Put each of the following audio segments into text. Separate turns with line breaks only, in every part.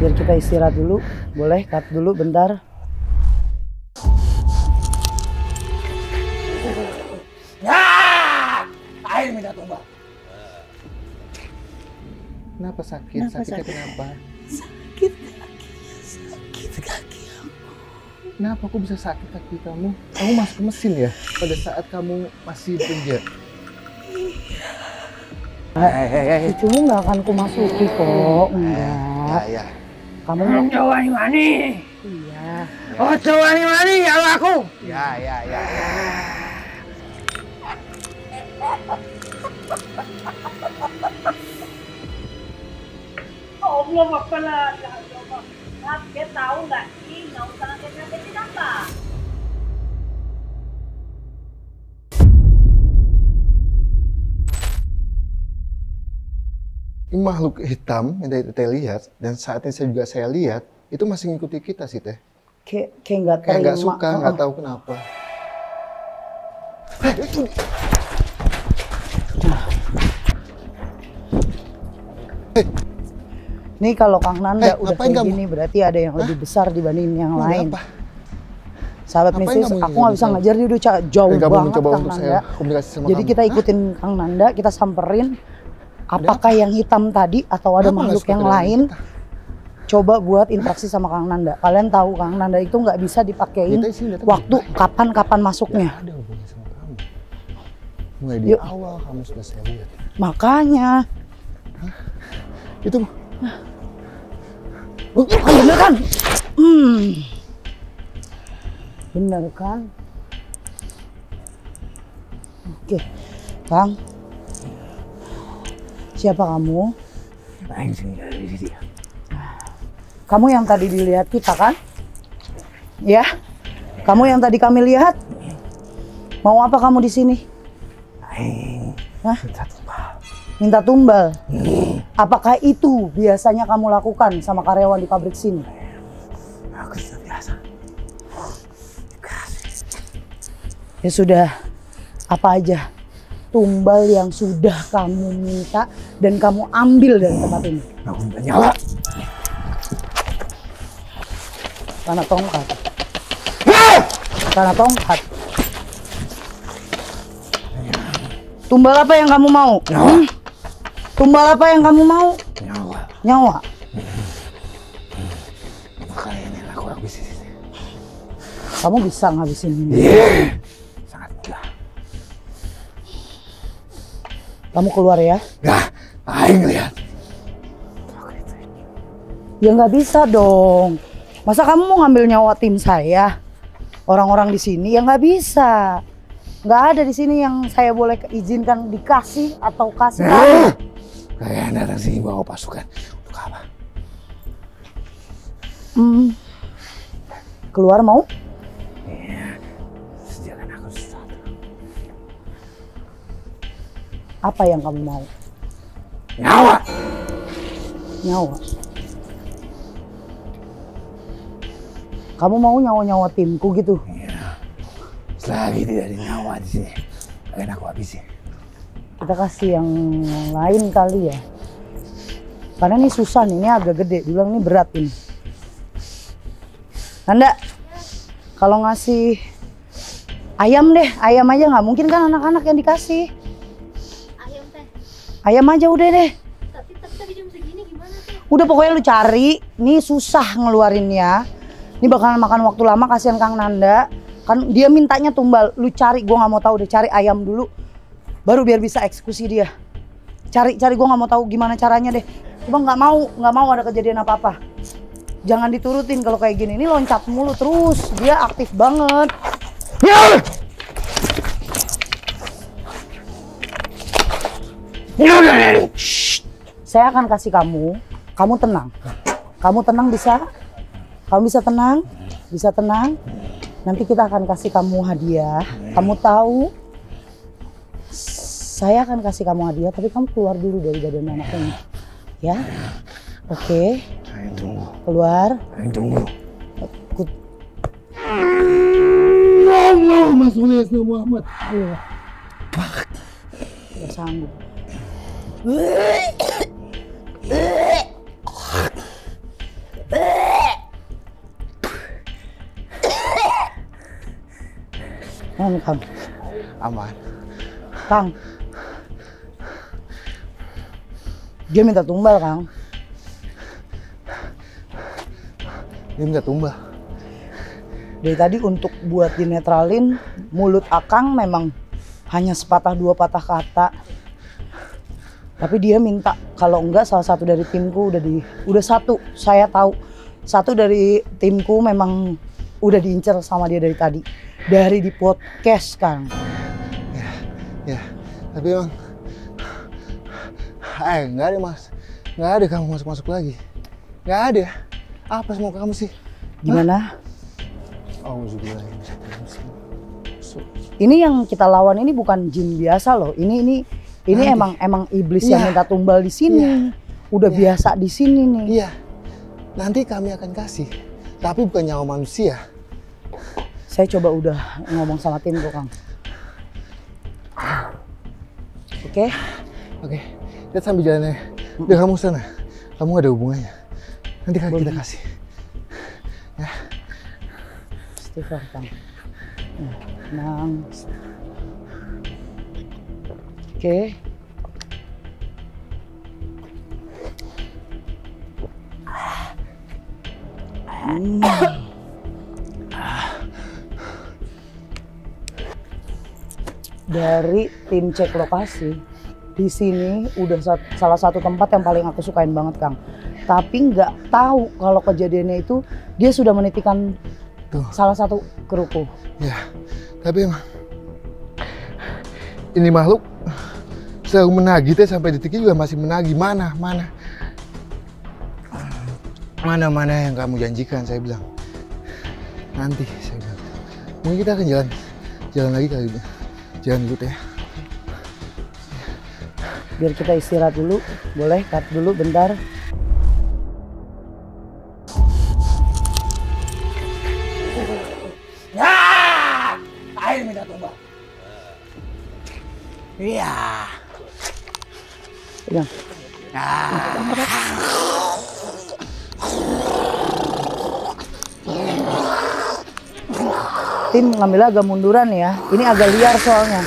Biar kita istirahat dulu. Boleh cut dulu bentar.
Air minta tobat.
Kenapa sakit? Sakitnya kenapa?
Sakit kaki aku.
Kenapa aku bisa sakit kaki kamu? Kamu masuk ke mesin ya? Pada saat kamu masih bekerja?
Cucumu nggak akan kumasuki kok, enggak.
Ya.
Kamu
Coba nih mani.
iya.
Oh coba nih mani ya aku.
Ya.
Allah apalah, dia tahu nggak sih nggak usah ngagetin apa?
Ini makhluk hitam yang dari Teh lihat dan saat ini saya lihat itu masih ngikuti kita sih Teh.
Kayak nggak terima.
Kayak nggak suka, nggak tahu kenapa. Itu.
Nih kalau Kang Nanda udah
ngapain
kayak
kamu?
gini berarti ada yang lebih besar dibanding yang lain.
Apa?
Sahabat
Ngapain
Mrs,
kamu
aku nggak bisa
ini?
ngajar dia udah jauh
Kamu
banget
mencoba
Kang
untuk
Nanda.
saya komunikasi sama
Jadi
kamu.
kita ikutin Kang Nanda, kita samperin. Apakah yang hitam tadi atau ada
Kenapa
makhluk
nggak suka
yang
dengan
lain?
kita?
Coba buat interaksi sama Kang Nanda. Kalian tahu Kang Nanda itu nggak bisa dipakein
Kita sini datang
waktu
baik-baik.
kapan masuknya.
Nggak ada hubungannya sama kamu. Mulai di
Yuk.
awal kamu sudah saya lihat.
Makanya.
Itu
Bener kan? Bener kan? Oke, Kang. Siapa kamu?
Ngapain sini dari sini?
Kamu yang tadi dilihat kita kan? Ya? Kamu yang tadi kami lihat? Mau apa kamu di sini? Hah? Minta tumbal. Apakah itu biasanya kamu lakukan sama karyawan di pabrik sini?
Aku sudah biasa.
Ya sudah, apa aja tumbal yang sudah kamu minta dan kamu ambil dari tempat ini?
Aku minta nyawa.
Tanah tongkat. Tanah tongkat. Tumbal apa yang kamu mau?
Nyawa.
Tumbal apa yang kamu mau?
Nyawa.
Nyawa.
Makanya ini aku habis ini.
Kamu bisa ngabisin ini.
Sangat gila.
Kamu keluar ya?
Nah, aing lihat.
Ya nggak bisa dong. Masa kamu mau ngambil nyawa tim saya? Orang-orang di sini ya nggak bisa. Nggak ada di sini yang saya boleh izinkan dikasih atau kasih kamu.
Kalian datang sini bawa pasukan untuk apa?
Keluar mau?
Iya, sediakan aku sesuatu.
Apa yang kamu mau?
Nyawa.
Nyawa. Kamu mau nyawa-nyawa timku gitu?
Iya. Selagi tidak ada nyawa di sini, kalian aku habisin.
Kita kasih yang lain kali ya. Karena ini susah nih, ini agak gede. Dibilang ini berat ini. Nanda, kalau ngasih ayam deh, ayam aja nggak mungkin kan anak-anak yang dikasih.
Ayam teh.
Ayam aja udah deh.
Tapi tadi jam segini gimana teh?
Udah pokoknya lu cari, ini susah ngeluarinnya. Ini bakalan makan waktu lama, kasihan Kang Nanda. Kan dia mintanya tumbal, lu cari, gue nggak mau tahu deh, cari ayam dulu. Baru biar bisa eksekusi dia. Cari, gue nggak mau tahu gimana caranya deh. Cuma nggak mau ada kejadian apa-apa. Jangan diturutin kalau kayak gini, ini loncat mulu terus, dia aktif banget. Shh. Saya akan kasih kamu tenang. Kamu tenang bisa? Kamu bisa tenang? Bisa tenang? Nanti kita akan kasih kamu hadiah. Kamu tahu? Saya akan kasih kamu hadiah, tapi kamu keluar dulu dari badan anak ini. Ya? Oke.
Ayo tunggu.
Keluar.
Ayo tunggu.
Allahumma sholli ala Muhammad.
Gak sanggup. Aman, Kang.
Aman.
Kang. Dia minta tumbal, Kang.
Dia minta tumbal.
Dari tadi untuk buat dinetralin, mulut Akang memang hanya sepatah dua patah kata. Tapi dia minta kalau enggak salah satu dari timku udah satu, saya tahu. Satu dari timku memang udah diincar sama dia dari tadi. Dari di podcast, Kang.
Ya, tapi emang enggak ada Mas. Enggak ada kamu masuk lagi. Enggak ada. Apa semua kamu sih?
Gimana?
Ini
Ini yang kita lawan ini bukan jin biasa loh. Ini emang iblis yang minta tumbal di sini. Udah biasa di sini nih.
Iya. Nanti kami akan kasih. Tapi bukan nyawa manusia.
Saya coba udah ngomong sama timku, Kang. Oke?
Oke. Lihat sambil jalannya. Udah kamu sana. Kamu gak ada hubungannya. Nanti kan kita kasih. Ya.
Istighfar, Kang. Tenang. Oke. Dari tim cek lokasi, di sini udah salah satu tempat yang paling aku sukain banget, Kang. Tapi nggak tahu kalau kejadiannya itu dia sudah menitikan salah satu kruku.
Ya, tapi emang ini makhluk selalu menagih teh sampai detik ini juga masih menagih. Mana yang kamu janjikan, saya bilang. Nanti saya bilang. Mungkin kita akan jalan lagi kali ini. Jalan dulu teh.
Biar kita istirahat dulu, boleh cut dulu bentar.
Air minta tumbal. Iya.
Pegang. Tim ngambilnya agak munduran ya. Ini agak liar soalnya.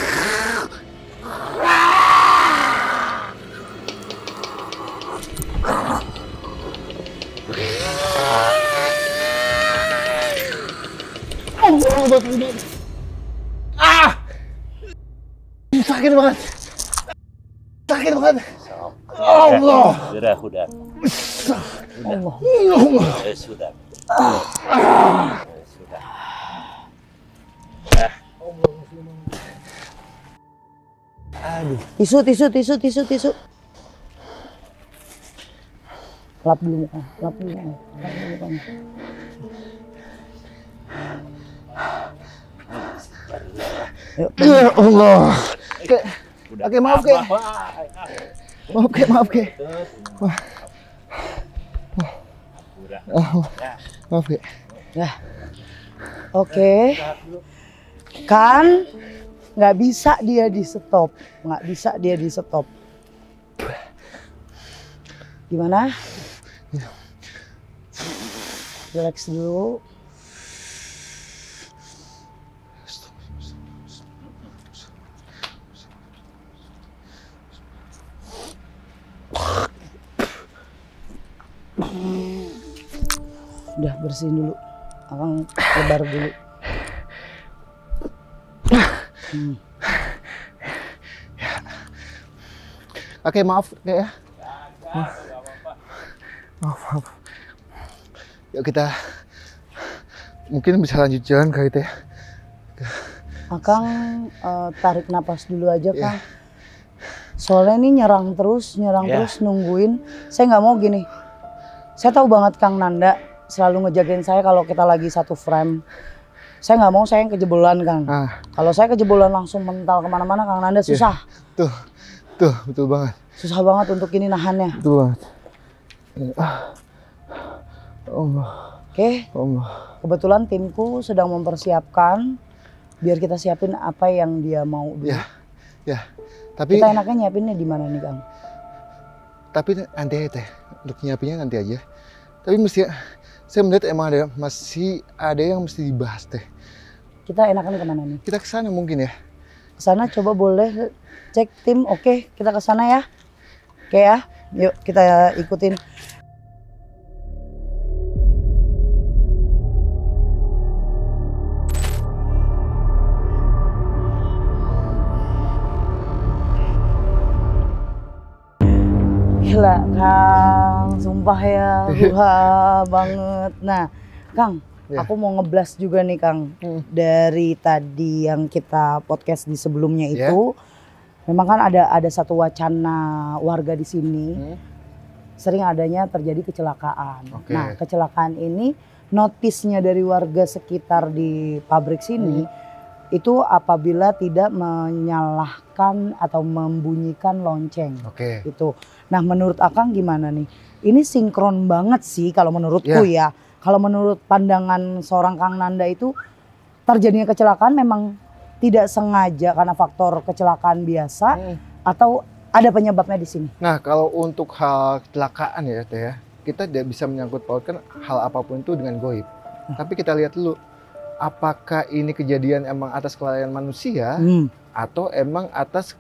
Sakit banget. Sakit banget. Allah.
Sudah.
Allah.
Sudah.
Aduh.
Tisu. Lap dulu muka. Lap dulu mukanya. Yuk,
Ya Allah. Oke, maaf Kek. Maaf Kek. Maaf Kek.
ya. Oke. Kan nggak bisa dia di stop. Gimana? Relax dulu. Udah bersihin dulu. Akang lebar dulu.
Oke, maaf Kek ya. Maaf. Yuk kita mungkin bisa lanjut jalan kali teh.
Akang tarik napas dulu aja, Kang. Soalnya ini nyerang terus nungguin. Saya nggak mau gini. Saya tahu banget Kang Nanda selalu ngejagain saya kalau kita lagi satu frame. Saya nggak mau saya yang kejebolan, Kang. Kalau saya kejebolan langsung mental kemana-mana, Kang Nanda susah.
Tuh, betul banget.
Susah banget untuk ini nahannya.
Betul banget. Allah.
Oke.
Allah.
Kebetulan timku sedang mempersiapkan biar kita siapin apa yang dia mau dulu.
Ya. Tapi
kita enaknya nyiapinnya di mana nih, Kang?
Tapi nanti aja teh. Untuk nyiapinnya nanti aja. Tapi mesti saya melihat emang masih ada yang mesti dibahas teh.
Kita enakan kemana nih?
Kita ke sana mungkin ya.
Kesana coba boleh cek tim. Oke, kita ke sana ya. Oke ya, yuk kita ikutin. Gila Kang, sumpah ya, banget. Nah Kang,
Ya.
aku mau ngeblas juga nih Kang. Dari tadi yang kita podcast di sebelumnya itu, memang kan ada satu wacana warga di sini, sering adanya terjadi kecelakaan.
Oke.
Nah kecelakaan ini notisnya dari warga sekitar di pabrik sini, itu apabila tidak menyalahkan atau membunyikan lonceng.
Oke.
Itu. Nah menurut Akang gimana nih? Ini sinkron banget sih kalau menurutku ya. Kalau menurut pandangan seorang Kang Nanda itu terjadinya kecelakaan memang tidak sengaja karena faktor kecelakaan biasa atau ada penyebabnya di sini?
Nah kalau untuk hal kecelakaan ya Teh ya, kita tidak bisa menyangkut pautkan hal apapun itu dengan goib. Tapi kita lihat dulu, apakah ini kejadian emang atas kelalaian manusia atau emang atas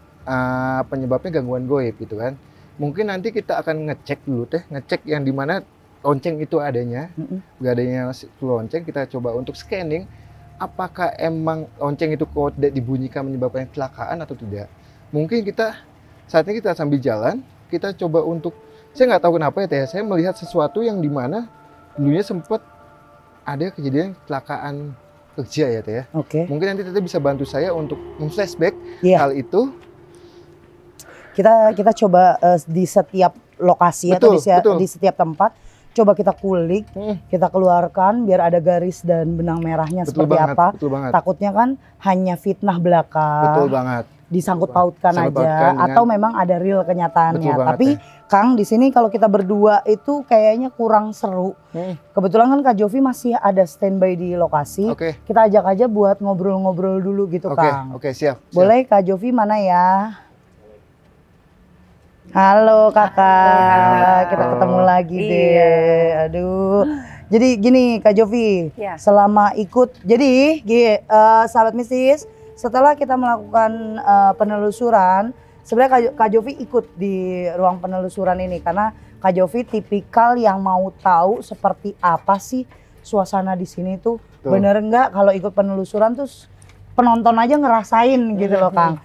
penyebabnya gangguan goib gitu kan. Mungkin nanti kita akan ngecek dulu Teh, ngecek yang dimana lonceng itu adanya, nggak adanya lonceng, kita coba untuk scanning apakah emang lonceng itu kok tidak dibunyikan menyebabkan kecelakaan atau tidak. Mungkin saat ini kita sambil jalan, kita coba untuk, saya nggak tahu kenapa ya Teh, saya melihat sesuatu yang dimana dulunya sempat ada kejadian kecelakaan kerja ya Teh ya.
Oke.
Mungkin nanti Teh bisa bantu saya untuk memflashback hal itu.
Kita coba di setiap lokasi
Betul,
atau di setiap tempat, coba kita kulik, kita keluarkan biar ada garis dan benang merahnya
Betul
seperti
banget,
apa.
betul banget.
Takutnya kan hanya fitnah belaka.
Betul banget.
Disangkut pautkan aja
dengan,
atau memang ada real kenyataannya.
Betul banget,
Tapi Kang di sini kalau kita berdua itu kayaknya kurang seru. Kebetulan kan Kak Jovi masih ada standby di lokasi.
Oke.
Kita ajak aja buat ngobrol-ngobrol dulu gitu Kang.
Oke, siap.
Boleh Kak Jovi mana ya? Halo kakak, kita ketemu lagi deh. Aduh, jadi gini Kak Jovi, selama ikut, jadi sahabat mistis, setelah kita melakukan penelusuran, sebenarnya Kak Jovi ikut di ruang penelusuran ini karena Kak Jovi tipikal yang mau tahu seperti apa sih suasana di sini tuh. Bener nggak kalau ikut penelusuran tuh penonton aja ngerasain gitu loh Kang.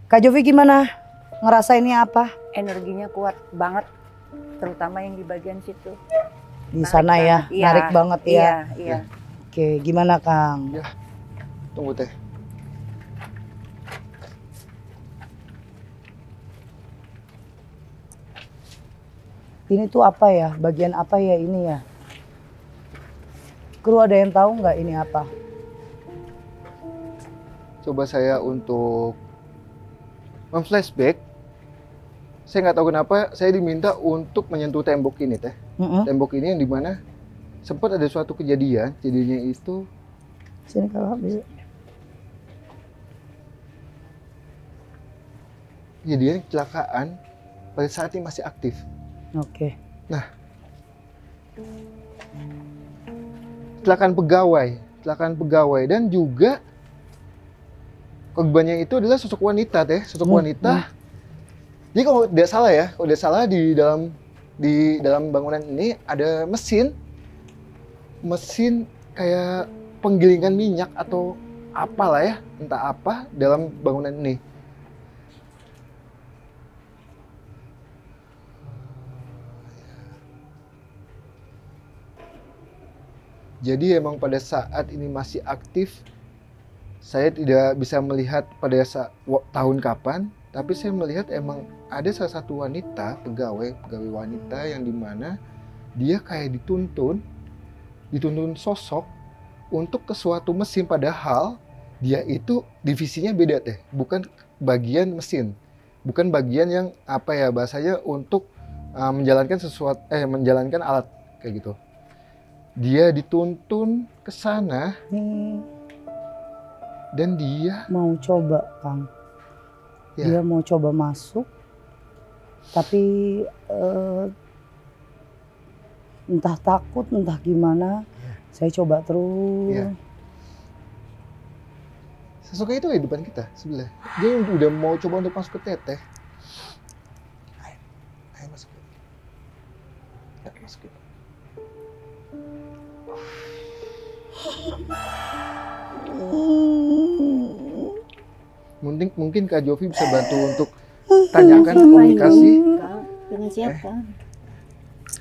Kak Jovi gimana? Ngerasainnya apa?
Energinya kuat banget, terutama yang di bagian situ.
Di sana ya, narik banget ya.
Iya.
Oke, gimana Kang?
Ya, tunggu Teh.
Ini tuh apa ya? Bagian apa ya ini ya? Kru ada yang tahu nggak ini apa?
Coba saya untuk memflashback. Saya nggak tahu kenapa saya diminta untuk menyentuh tembok ini Teh. Tembok ini yang dimana sempat ada suatu kejadian. Jadinya itu.
Sini kalau bisa.
Kejadian kecelakaan pada saat ini masih aktif.
Oke.
Nah, kecelakaan pegawai dan juga korbannya itu adalah sosok wanita Teh, sosok wanita. Jadi kalau tidak salah di dalam bangunan ini ada mesin kayak penggilingan minyak atau apalah ya, entah apa dalam bangunan ini. Jadi emang pada saat ini masih aktif, saya tidak bisa melihat pada tahun kapan, tapi saya melihat emang ada salah satu wanita, pegawai wanita yang dimana dia kayak dituntun sosok untuk ke suatu mesin, padahal dia itu divisinya beda Teh, bukan bagian mesin, bukan bagian yang apa ya bahasanya untuk menjalankan alat kayak gitu. Dia dituntun ke sana dan dia
mau coba Kang. Dia mau coba masuk, tapi entah takut, entah gimana. Saya coba terus.
Sosoknya itu di depan kita sebelah. Dia udah mau coba untuk masuk ke teteh. Ayo masuk. Ayo masuk. Mungkin Kak Jovi bisa bantu untuk tanyakan komunikasi.
Kak, dengan siapa?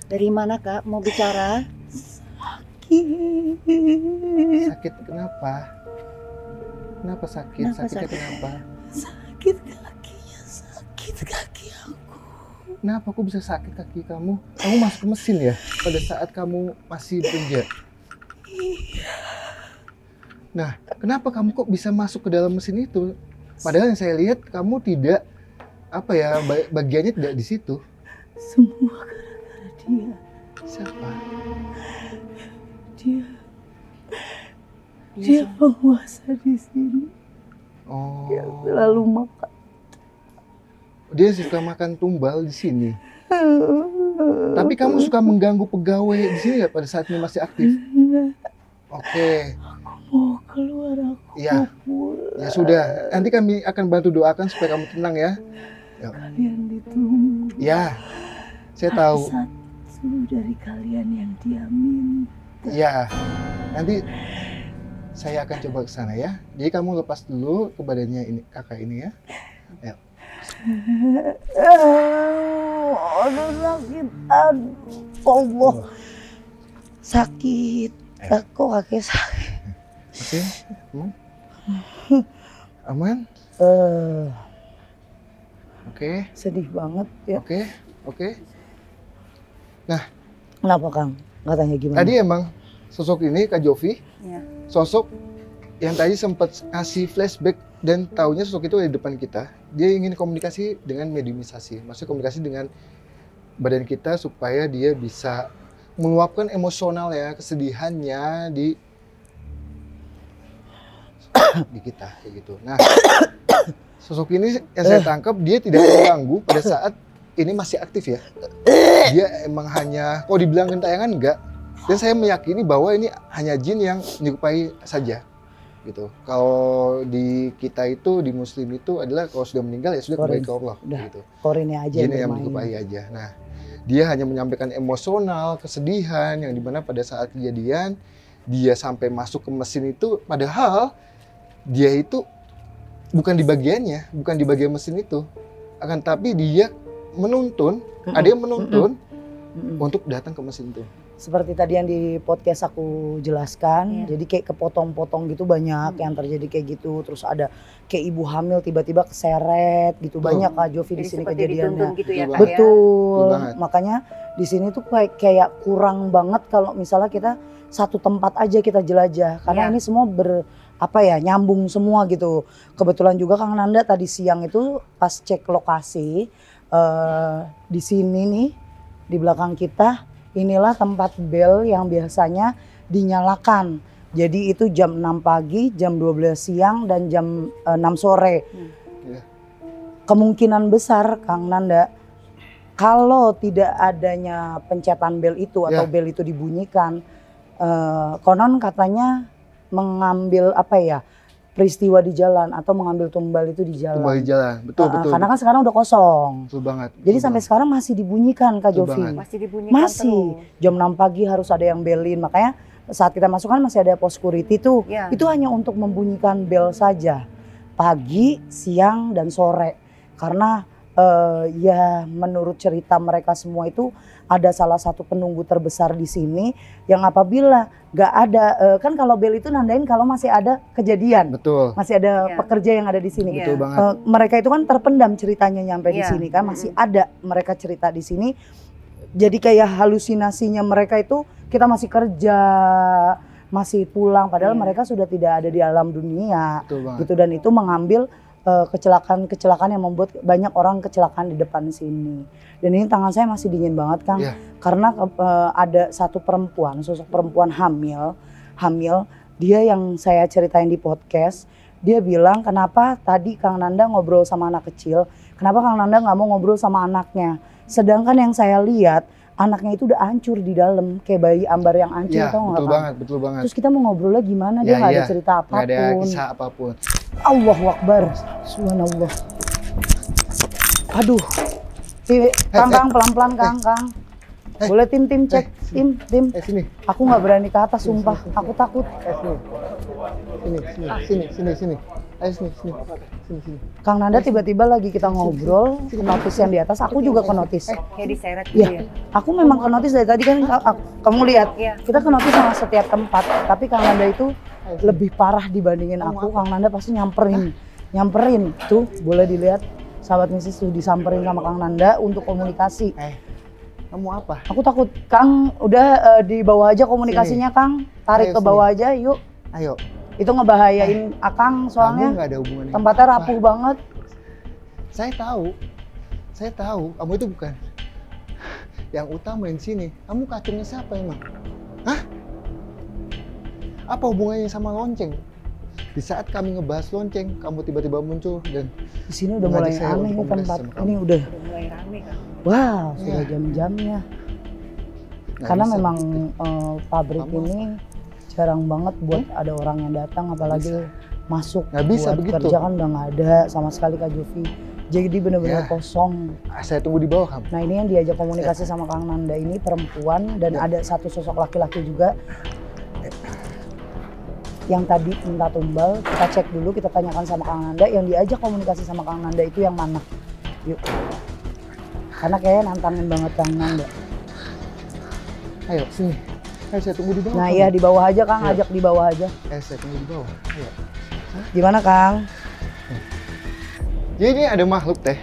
Dari mana Kak? Mau bicara?
Sakit kenapa? Kenapa sakit?
Kenapa
Sakitnya
sakit?
kenapa?
Sakit kakinya, sakit kaki aku.
Kenapa kok bisa sakit kaki kamu? Kamu masuk ke mesin ya? Pada saat kamu masih bekerja? Nah, kenapa kamu kok bisa masuk ke dalam mesin itu? Padahal yang saya lihat kamu tidak, bagiannya tidak di situ.
Semua gara-gara dia.
Siapa?
Dia penguasa di sini.
Oh,
Dia selalu makan.
dia suka makan tumbal di sini. Tapi kamu suka mengganggu pegawai di sini ya pada saat ini masih aktif? Oke,
Mau keluar aku.
iya.
Pulang.
Ya sudah. Nanti kami akan bantu doakan supaya kamu tenang ya.
Kalian ditunggu.
Ya, saya tahu.
Satu dari kalian yang dia minta.
Ya, nanti saya akan coba ke sana ya. Jadi kamu lepas dulu ke badannya ini, kakak ini ya. Ayo.
Aduh sakit. Aduh. Allah. Sakit. Aku kaki sakit.
Oke, aman? Oke,
Sedih banget ya.
oke.
Kenapa Kang? Katanya gimana?
Tadi emang sosok ini Kak Jovi,
Ya.
sosok yang tadi sempat kasih flashback dan taunya sosok itu ada di depan kita. Dia ingin komunikasi dengan mediumisasi, maksudnya komunikasi dengan badan kita supaya dia bisa meluapkan emosional ya, kesedihannya di kita kayak gitu. Nah, sosok ini yang saya tangkap dia tidak mengganggu pada saat ini masih aktif ya. Dia emang hanya, kalau dibilang gentayangan enggak. Dan saya meyakini bahwa ini hanya jin yang menyerupai saja gitu. Kalau di kita itu, di Muslim itu adalah kalau sudah meninggal ya sudah kembali ke Allah
Udah.
gitu.
Korinnya aja
Jin yang
bermain.
menyerupai aja. Nah, dia hanya menyampaikan emosional, kesedihan yang dimana pada saat kejadian dia sampai masuk ke mesin itu, padahal dia itu bukan di bagiannya, bukan di bagian mesin itu, akan tapi dia menuntun, ada yang menuntun untuk datang ke mesin itu.
Seperti tadi yang di podcast aku jelaskan,
Iya.
jadi kayak kepotong-potong gitu banyak yang terjadi kayak gitu. Terus ada kayak ibu hamil tiba-tiba keseret gitu.
Betul.
Banyak Kak Jovi di
Jadi
sini
seperti
kejadiannya.
dituntun gitu ya
Betul
Kak ya.
Betul.
Betul banget.
Makanya di sini tuh kayak kurang banget kalau misalnya kita satu tempat aja kita jelajah. Karena
Iya.
ini semua nyambung semua gitu. Kebetulan juga Kang Nanda tadi siang itu pas cek lokasi di sini nih di belakang kita, inilah tempat bel yang biasanya dinyalakan. Jadi itu jam 6 pagi, jam 12 siang dan jam 6 sore.
Iya.
Kemungkinan besar Kang Nanda kalau tidak adanya pencetan bel itu atau
Ya.
bel itu dibunyikan, konon katanya mengambil peristiwa di jalan atau mengambil tumbal itu di jalan.
Kembali jalan, betul.
Karena kan sekarang udah kosong.
Betul banget.
Jadi
betul
sampai
banget.
sekarang masih dibunyikan Kak
Betul
Jovi.
banget.
Masih dibunyikan
Masih.
terus.
Jam 6 pagi harus ada yang belin. Makanya saat kita masuk kan masih ada pos security tuh.
Ya.
Itu hanya untuk membunyikan bel saja. Pagi, siang, dan sore. Karena ya menurut cerita mereka semua itu ada salah satu penunggu terbesar di sini yang apabila gak ada, kan kalau bel itu nandain kalau masih ada kejadian.
Betul.
Masih ada
Iya.
pekerja yang ada di sini.
Iya.
Betul banget.
Mereka itu kan terpendam ceritanya nyampe di
Iya.
sini kan, masih ada mereka cerita di sini. Jadi kayak halusinasinya mereka itu kita masih kerja, masih pulang padahal
Iya.
mereka sudah tidak ada di alam dunia
Betul banget.
gitu, dan itu mengambil kecelakaan-kecelakaan yang membuat banyak orang kecelakaan di depan sini. Dan ini tangan saya masih dingin banget Kang,
Iya.
karena ada satu perempuan, sosok perempuan hamil, dia yang saya ceritain di podcast, dia bilang kenapa tadi Kang Nanda ngobrol sama anak kecil, kenapa Kang Nanda nggak mau ngobrol sama anaknya. Sedangkan yang saya lihat anaknya itu udah hancur di dalam kayak bayi ambar yang hancur,
Iya,
tau nggak
betul
Kang?
banget, betul banget.
Terus kita mau ngobrolnya gimana, dia nggak ada cerita apapun.
Nggak ada kisah apapun.
Allahu Akbar, subhanallah. Aduh, Kang, pelan-pelan Kang. Boleh tim cek, tim.
Sini.
Aku nggak berani ke atas, sumpah. Aku takut.
Sini. Ayo sini.
Kang Nanda tiba-tiba lagi kita ngobrol, notis yang di atas, aku juga ke notis.
Kayak diseret gitu
Iya,
ya.
aku memang ke notis dari tadi kan, kamu lihat,
Iya.
kita ke notis sama setiap tempat, tapi Kang Nanda itu lebih parah dibandingin aku. Kang Nanda pasti nyamperin, tuh boleh dilihat, sahabat misis tuh disamperin sama Kang Nanda untuk komunikasi.
Kamu apa?
Aku takut, Kang udah di bawah aja komunikasinya Kang, tarik
Ayo,
ke bawah aja yuk.
Ayo.
Itu ngebahayain Akang
Kamu
soalnya
nggak ada hubungannya.
tempatnya rapuh banget.
Saya tahu. Kamu itu bukan yang utama di sini. Kamu kacungnya siapa emang? Hah? Apa hubungannya sama lonceng? Di saat kami ngebahas lonceng, kamu tiba-tiba muncul dan
Di sini udah
mengajak
mulai
saya
aneh
untuk
nih tempat.
komunikasi sama
Ini
kamu.
udah,
Mulai rame kan.
wow, sudah
Iya.
jam-jamnya.
Nggak
Karena
bisa.
memang pabrik
Kamu
ini jarang banget buat ada orang yang datang, apalagi masuk
Nggak bisa
buat
begitu.
kerja kan udah nggak ada sama sekali Kak Jovi. Jadi bener-bener
Ya.
kosong.
Saya tunggu di bawah kamu.
Nah ini yang diajak komunikasi sama Kang Nanda ini perempuan dan ada satu sosok laki-laki juga yang tadi minta tumbal. Kita cek dulu, kita tanyakan sama Kang Nanda, yang diajak komunikasi sama Kang Nanda itu yang mana? Yuk. Karena kayaknya nantangin banget Kang Nanda.
Ayo sini. Ayo saya tunggu di bawah.
Nah
kamu.
iya di bawah aja Kang,
Iya.
ajak di bawah aja.
Saya tunggu di bawah. Ayo.
Gimana Kang?
Jadi ini ada makhluk teh.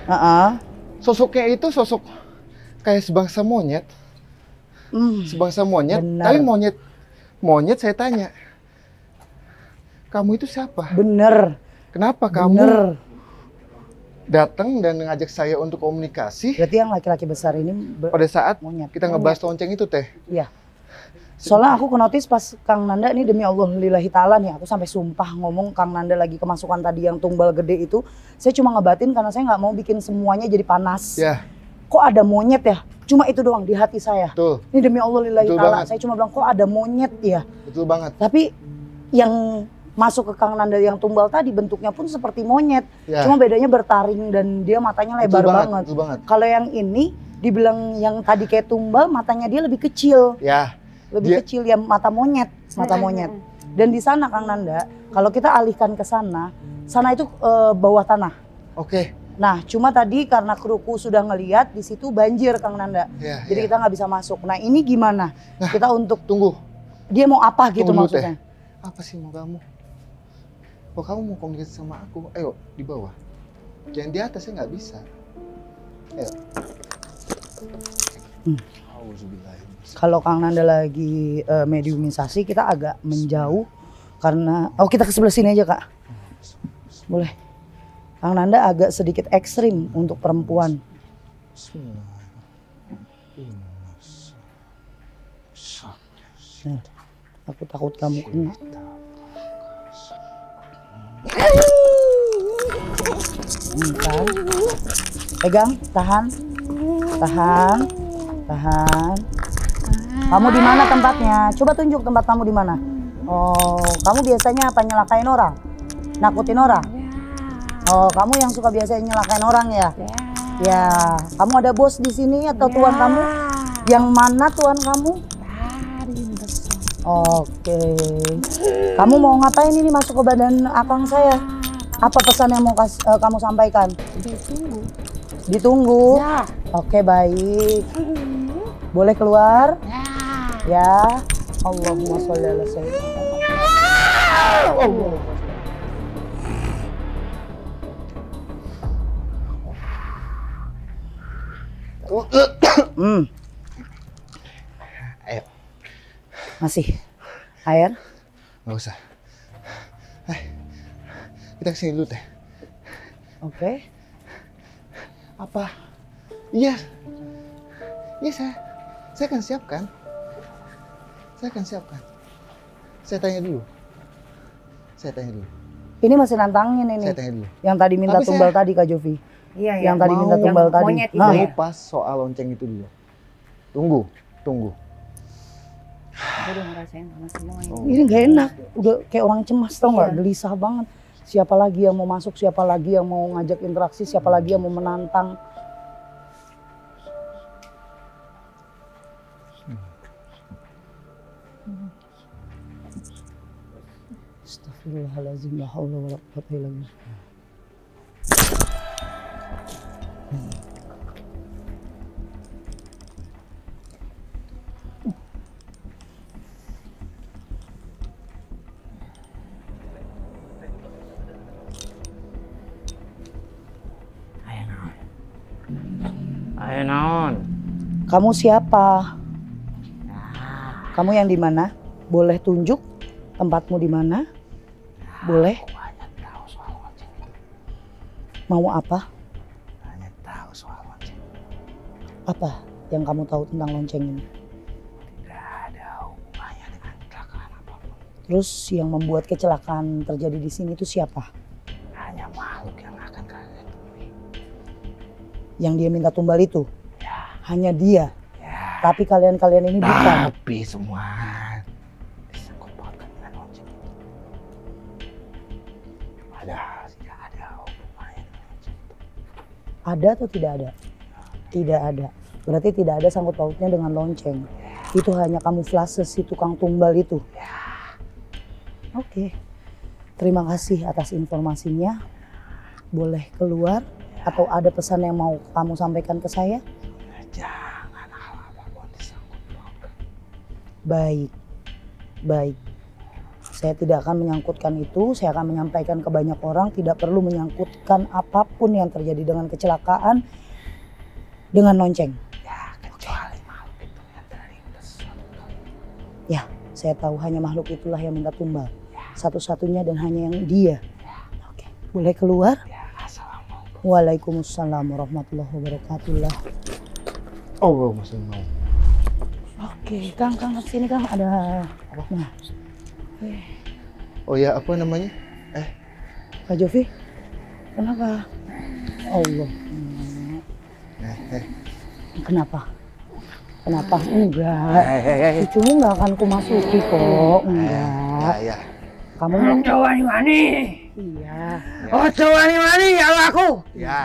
Sosoknya itu sosok kayak sebangsa monyet. Sebangsa monyet.
Benar.
Tapi monyet saya tanya. Kamu itu siapa?
Bener.
Kenapa kamu
Bener.
datang dan ngajak saya untuk komunikasi
Berarti yang laki-laki besar ini
pada saat
monyet.
kita ngebahas lonceng itu teh?
Iya. Soalnya aku ke notis pas Kang Nanda ini, demi Allah lillahi ta'ala nih, aku sampai sumpah ngomong Kang Nanda lagi kemasukan tadi yang tumbal gede itu, saya cuma ngebatin karena saya nggak mau bikin semuanya jadi panas.
Ya,
Kok ada monyet ya? Cuma itu doang di hati saya.
betul.
Ini demi Allah lillahi
Betul
ta'ala,
banget.
saya cuma bilang kok ada monyet ya.
Betul banget.
Tapi yang masuk ke Kang Nanda yang tumbal tadi bentuknya pun seperti monyet.
Ya.
Cuma bedanya bertaring dan dia matanya lebar banget.
Betul banget.
Kalau yang ini dibilang yang tadi kayak tumbal, matanya dia lebih kecil.
Ya,
Lebih
Dia-
kecil ya, mata monyet. Dan di sana Kang Nanda, kalau kita alihkan ke sana itu bawah tanah.
oke.
Nah, cuma tadi karena kruku sudah ngeliat di situ banjir Kang Nanda.
Ya,
Jadi
ya.
kita nggak bisa masuk. Nah, ini gimana? Kita untuk
Tunggu.
dia mau apa gitu
Tunggu,
maksudnya?
Apa sih mau kamu? Oh kamu mau komunikasi sama aku? Ayo di bawah. Yang di atas saya nggak bisa. Ayo. Auzubillahi.
Kalau Kang Nanda lagi mediumisasi, kita agak menjauh karena kita ke sebelah sini aja Kak. Boleh. Kang Nanda agak sedikit ekstrim untuk perempuan. Nah, aku takut kamu kena. Kan? Pegang, tahan. Kamu di mana tempatnya? Coba tunjuk tempat kamu di mana. Oh, kamu biasanya apa, nyelakain orang? Nakutin orang? Oh, kamu yang suka biasanya nyelakain orang ya? Ya, kamu ada bos di sini atau tuan kamu? Yang mana tuan kamu? Oke. Kamu mau ngapain ini masuk ke badan akang saya? Apa pesan yang mau kamu sampaikan? Ditunggu.
Ya.
Oke, baik. Boleh keluar? Ya. Allahumma sholli ala sayyidina. Allah.
Ayo.
Masih. Air?
Nggak usah. Kita kesini dulu teh.
Oke.
Apa? Iya. Iya saya akan siapkan. Saya tanya dulu.
Ini masih nantangin ini.
Saya tanya dulu.
Yang tadi minta
Tapi
tumbal
saya-
tadi Kak Jovi.
Iya,
Yang tadi minta tumbal tadi.
monyet itu
Nah,
ya.
Kupas soal lonceng itu dulu. Tunggu.
Aku udah ngerasain sama semua ini.
Ini nggak enak, udah kayak orang cemas tau nggak,
Iya.
gelisah banget. Siapa lagi yang mau masuk, siapa lagi yang mau ngajak interaksi, siapa lagi yang mau menantang. Astagfirullahaladzim, la haula wala quwwata illa billah.
Ayo naon.
Kamu siapa? Kamu yang di mana? Boleh tunjuk tempatmu di mana? Boleh?
Hanya tahu soal lonceng itu.
Mau apa?
Hanya tahu soal lonceng.
Apa yang kamu tahu tentang lonceng ini?
Tidak ada hubungannya dengan kecelakaan apapun.
Terus yang membuat kecelakaan terjadi di sini itu siapa?
Hanya makhluk yang akan kalian temui.
Yang dia minta tumbal itu?
Ya.
Hanya dia.
Ya.
Tapi kalian-kalian ini bukan.
Tapi semua disangkut pautkan dengan lonceng itu. Tidak ada hubungannya dengan lonceng itu.
Ada atau tidak ada? Tidak ada. Berarti tidak ada sangkut pautnya dengan lonceng. Itu hanya kamuflase si tukang tumbal itu. Oke. Terima kasih atas informasinya. Boleh keluar atau ada pesan yang mau kamu sampaikan ke saya?
Jangan hal apapun disangkut pautkan.
Baik. Baik. Saya tidak akan menyangkutkan itu, saya akan menyampaikan ke banyak orang, tidak perlu menyangkutkan apapun yang terjadi dengan kecelakaan dengan lonceng.
Ya, kecuali makhluk itu yang terlintas suatu kali.
Ya, saya tahu hanya makhluk itulah yang minta tumbal. Satu-satunya dan hanya yang dia. Oke, boleh keluar?
Ya, assalamualaikum.
Waalaikumsalam warahmatullahi wabarakatuh.
Oh, masih mau.
Oke, Kang, sini Kang, ada apa? Nah,
Oh ya, apa namanya?
Kak Jovi, kenapa? Allah, kenapa? Kenapa? Enggak, cucumu nggak akan kumasuki kok, enggak.
Ya.
Kamu mau?
Coba nih mani.
Iya.
Oh, coba nih mani ya aku.
Ya.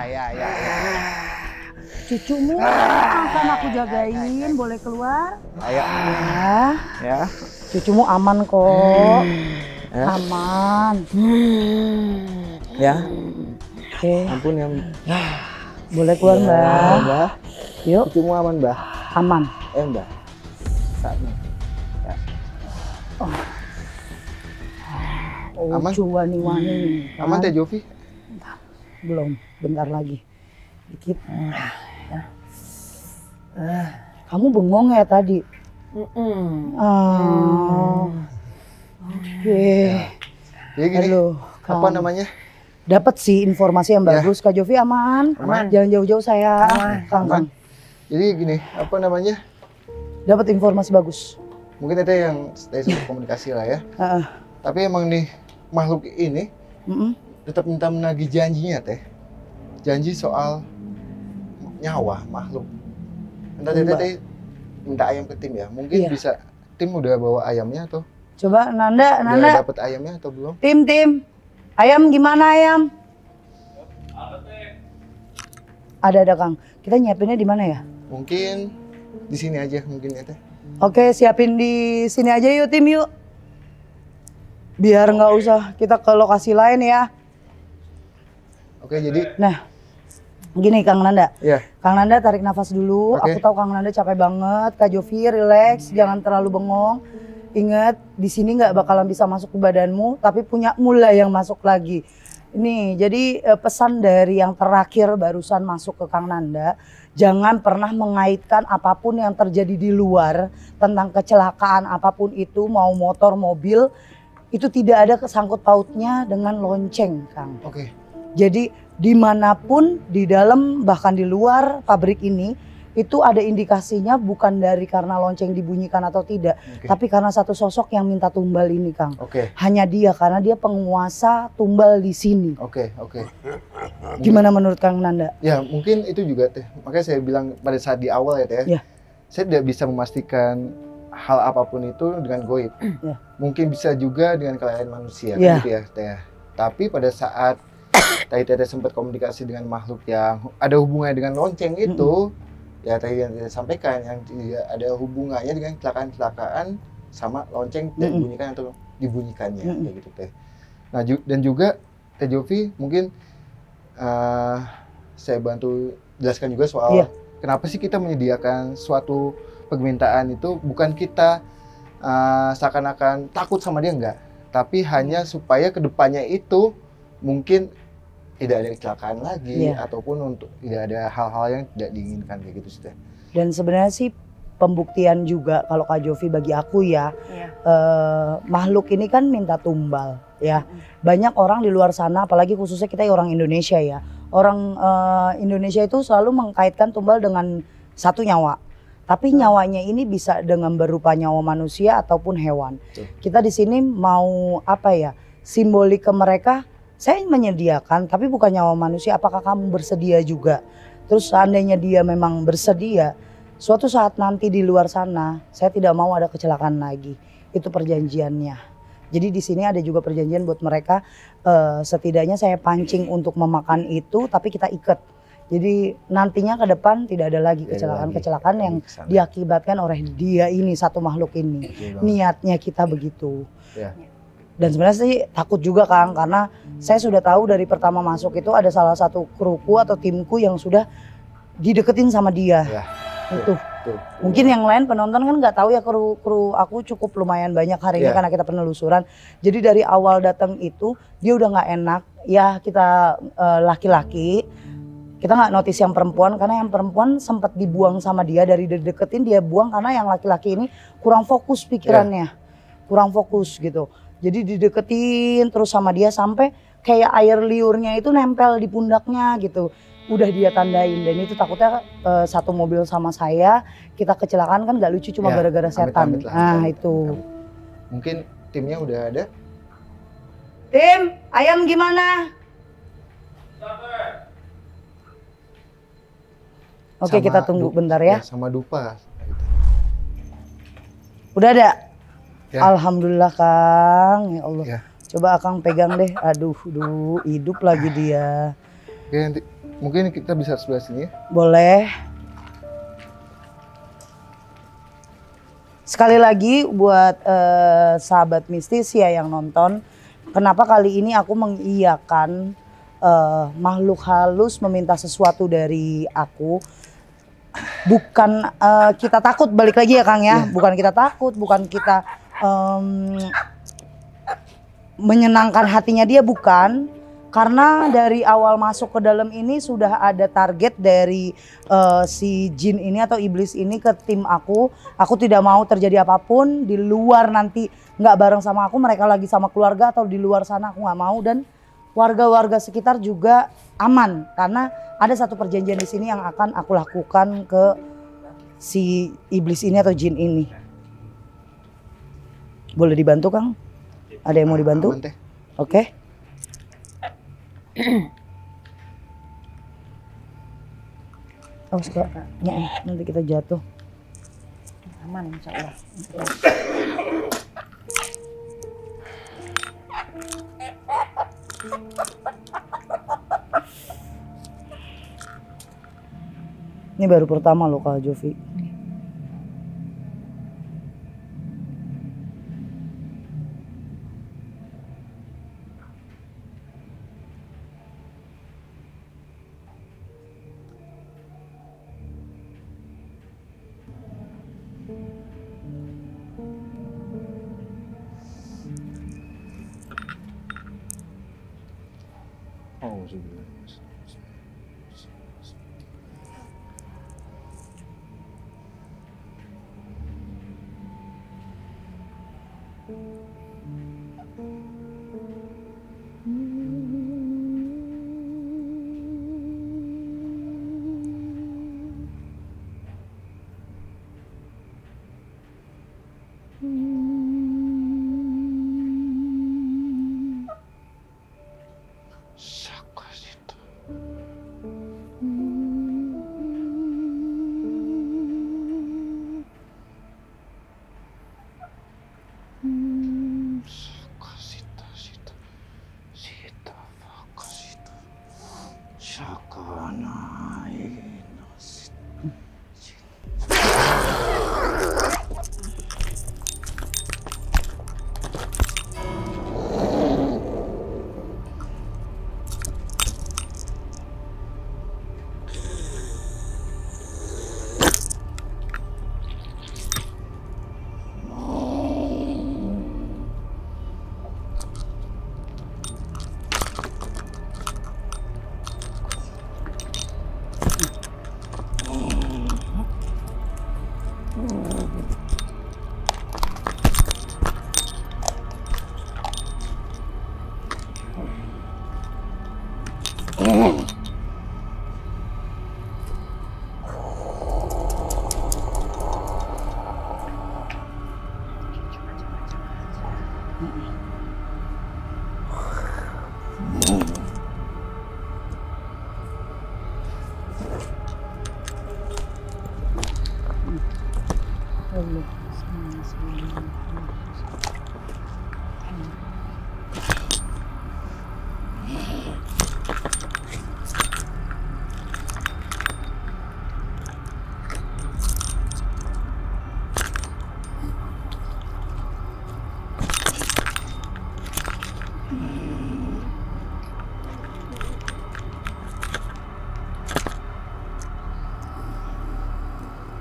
Cucumu akan aku jagain, boleh keluar?
Ayo.
Ya,
Ya.
cucumu aman kok, aman.
Ya.
Oke,
Ampun ya.
boleh keluar Mbak.
Mbak.
Yuk,
Cucumu aman, Mbak.
aman.
Mbak. Saatnya.
Oh,
Aman?
wani-wani.
Aman Teh Jovi?
Belum, bentar lagi. Dikit. Kamu bengong ya tadi? Oke.
Jadi gini,
Aduh,
apa
Kang.
namanya?
Dapat sih informasi yang
Ya.
bagus. Kak Jovi aman? Jangan jauh-jauh saya. Kang.
Aman. Jadi gini, apa namanya?
Dapat informasi bagus.
Mungkin Teh yang dari segi komunikasi lah ya.
Heeh.
Tapi emang nih makhluk ini
Mm-mm.
tetap minta menagih janjinya Teh. Janji soal nyawa makhluk. Entah Teh minta ayam ke tim ya. Mungkin
Iya.
bisa tim udah bawa ayamnya atau
Coba Nanda.
udah dapet ayamnya atau belum?
Tim. Ayam gimana ayam? Ada Kang. Kita nyiapinnya di mana ya?
Mungkin di sini aja mungkin ya Teh.
Oke, siapin di sini aja yuk tim yuk. Biar nggak usah kita ke lokasi lain ya.
Oke, jadi
Nah, gini Kang Nanda.
ya.
Kang Nanda tarik nafas dulu.
Oke.
Aku tahu Kang Nanda capek banget. Kak Jovi relax, jangan terlalu bengong. Ingat, di sini nggak bakalan bisa masuk ke badanmu, tapi punya mula yang masuk lagi. Ini jadi pesan dari yang terakhir barusan masuk ke Kang Nanda. Jangan pernah mengaitkan apapun yang terjadi di luar tentang kecelakaan apapun itu, mau motor, mobil, itu tidak ada kesangkut pautnya dengan lonceng, Kang.
Oke.
Jadi dimanapun, di dalam bahkan di luar pabrik ini, itu ada indikasinya bukan dari karena lonceng dibunyikan atau tidak,
Oke.
tapi karena satu sosok yang minta tumbal ini, Kang.
Oke.
Hanya dia, karena dia penguasa tumbal di sini.
Oke.
Gimana menurut Kang Nanda?
Ya mungkin itu juga Teh. Makanya saya bilang pada saat di awal ya Teh.
Ya.
saya tidak bisa memastikan hal apapun itu dengan goib.
Ya.
Mungkin bisa juga dengan kelalaian manusia,
Ya.
gitu ya, Teh. Tapi pada saat Teteh sempat komunikasi dengan makhluk yang ada hubungannya dengan lonceng itu, ya tadi yang Teteh sampaikan yang tidak ada hubungannya dengan kecelakaan-kecelakaan sama lonceng tidak dibunyikan atau dibunyikannya, kayak gitu Teh. Nah dan juga Teh Jovi mungkin saya bantu jelaskan juga soal kenapa sih kita menyediakan suatu permintaan itu bukan kita seakan-akan takut sama dia, enggak, tapi hanya supaya kedepannya itu mungkin tidak ada kecelakaan lagi ataupun untuk tidak ada hal-hal yang tidak diinginkan kayak gitu sih.
Dan sebenarnya sih pembuktian juga kalau Kak Jovi bagi aku ya, makhluk ini kan minta tumbal ya. Banyak orang di luar sana, apalagi khususnya kita orang Indonesia ya. Orang Indonesia itu selalu mengkaitkan tumbal dengan satu nyawa. Tapi nyawanya ini bisa dengan berupa nyawa manusia ataupun hewan. Kita di sini mau apa ya? Simbolik ke mereka, saya menyediakan tapi bukan nyawa manusia. Apakah kamu bersedia juga? Terus seandainya dia memang bersedia, suatu saat nanti di luar sana saya tidak mau ada kecelakaan lagi. Itu perjanjiannya. Jadi di sini ada juga perjanjian buat mereka, setidaknya saya pancing untuk memakan itu tapi kita ikat. Jadi nantinya ke depan tidak ada lagi kecelakaan-kecelakaan yang diakibatkan oleh dia ini, satu makhluk ini. Niatnya kita begitu. Dan sebenarnya sih takut juga Kang, karena saya sudah tahu dari pertama masuk itu ada salah satu kruku atau timku yang sudah dideketin sama dia. Itu. Mungkin yang lain penonton kan nggak tahu ya, kru aku cukup lumayan banyak hari ini karena kita penelusuran. Jadi dari awal datang itu dia udah nggak enak. Ya kita laki-laki, kita nggak notice yang perempuan karena yang perempuan sempat dibuang sama dia, dari dideketin dia buang karena yang laki-laki ini kurang fokus pikirannya, kurang fokus gitu. Jadi dideketin terus sama dia sampai kayak air liurnya itu nempel di pundaknya gitu. Udah dia tandain, dan itu takutnya satu mobil sama saya, kita kecelakaan kan gak lucu cuma gara-gara setan. Nah itu.
Mungkin timnya udah ada.
Tim, ayam gimana? Oke, kita tunggu bentar ya.
Sama dupa.
Udah ada?
Ya.
Alhamdulillah Kang, ya Allah.
Ya.
Coba Akang pegang deh. Aduh, hidup lagi dia.
Oke, nanti mungkin kita bisa sebelah sini ya.
Boleh. Sekali lagi buat sahabat mistis ya yang nonton, kenapa kali ini aku mengiyakan makhluk halus meminta sesuatu dari aku. Bukan kita takut, balik lagi ya Kang ya. Bukan kita takut, bukan kita menyenangkan hatinya dia, bukan. Karena dari awal masuk ke dalam ini sudah ada target dari si jin ini atau iblis ini ke tim aku. Aku tidak mau terjadi apapun di luar, nanti nggak bareng sama aku, mereka lagi sama keluarga atau di luar sana, aku nggak mau. Dan warga-warga sekitar juga aman karena ada satu perjanjian di sini yang akan aku lakukan ke si iblis ini atau jin ini. Boleh dibantu Kang? Ada yang mau dibantu? Oke. Awas Kak, nanti kita jatuh.
Aman insya Allah.
Ini baru pertama loh Kak Jovi.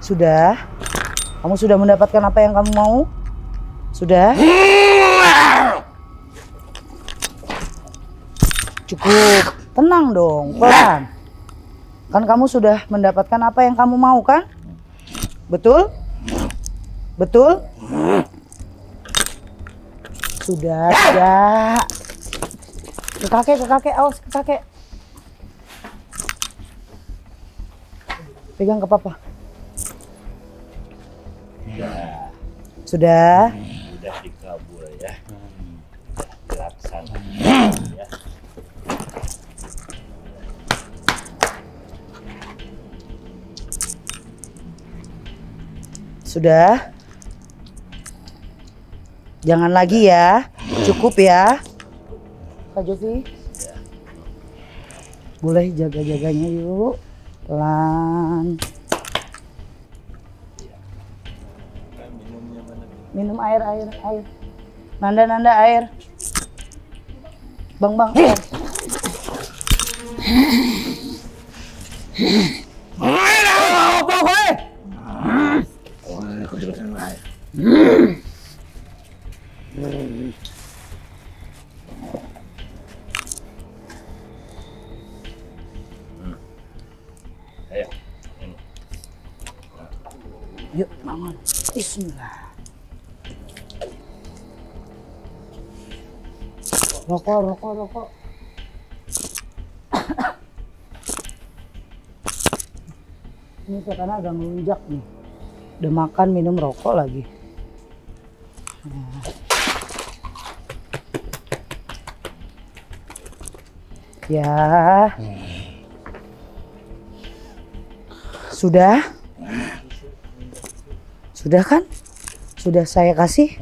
Sudah? Kamu sudah mendapatkan apa yang kamu mau? Sudah? Cukup. Tenang dong, pelan. Kan kamu sudah mendapatkan apa yang kamu mau kan? Betul? Betul? Sudah, sudah. Ke kakek, awas ke kakek. Pegang ke papa. Sudah.
Sudah dikabul ya. Dilaksanakan ya.
Sudah. Jangan lagi ya. Cukup ya. Kak Jovi. Boleh jaga-jaganya yuk. Pelan. Minum air. Nanda air. Bang air.
Ayo.
Yuk, bangun. Bismillah. Rokok. Ini sekarang agak melunjak nih. Udah makan, minum, rokok lagi. Ya. Sudah? Sudah kan? Sudah saya kasih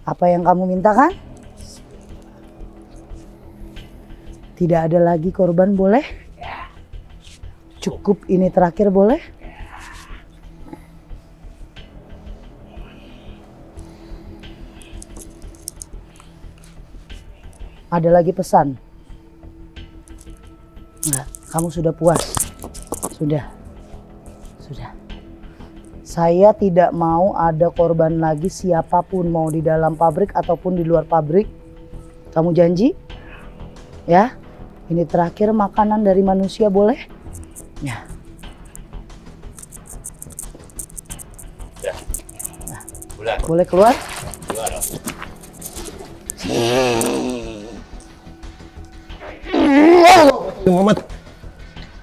apa yang kamu minta kan? Tidak ada lagi korban boleh? Cukup ini terakhir boleh? Ada lagi pesan? Enggak, kamu sudah puas? Sudah. Saya tidak mau ada korban lagi siapapun, mau di dalam pabrik ataupun di luar pabrik. Kamu janji? Ya, ini terakhir makanan dari manusia boleh? Ya.
Bulan.
Boleh keluar?
Keluar.
Muhammad.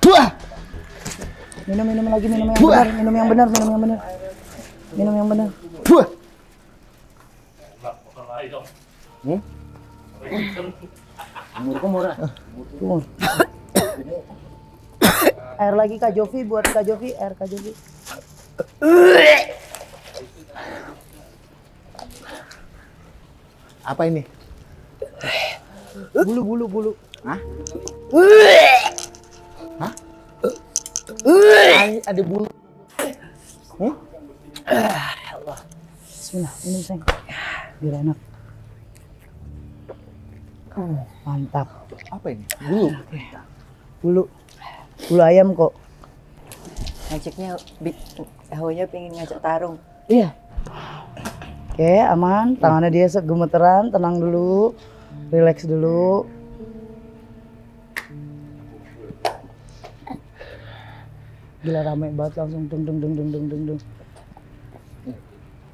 Tuah.
Minum lagi, minum yang benar. Minum yang benar.
Tuah.
Murah. Air lagi Kak Jovi, buat Kak Jovi, air Kak Jovi.
Apa ini?
Bulu.
Hah?
Ada bulu. Allah. Bismillah, minum sayang. Biar enak. Mantap.
Apa ini? Bulu.
Bulu ayam kok.
Ngajaknya, Ahonya pengen ngajak tarung.
Iya. Oke, aman. Tangannya dia gemeteran, tenang dulu. Relax dulu. Gila rame banget langsung dung.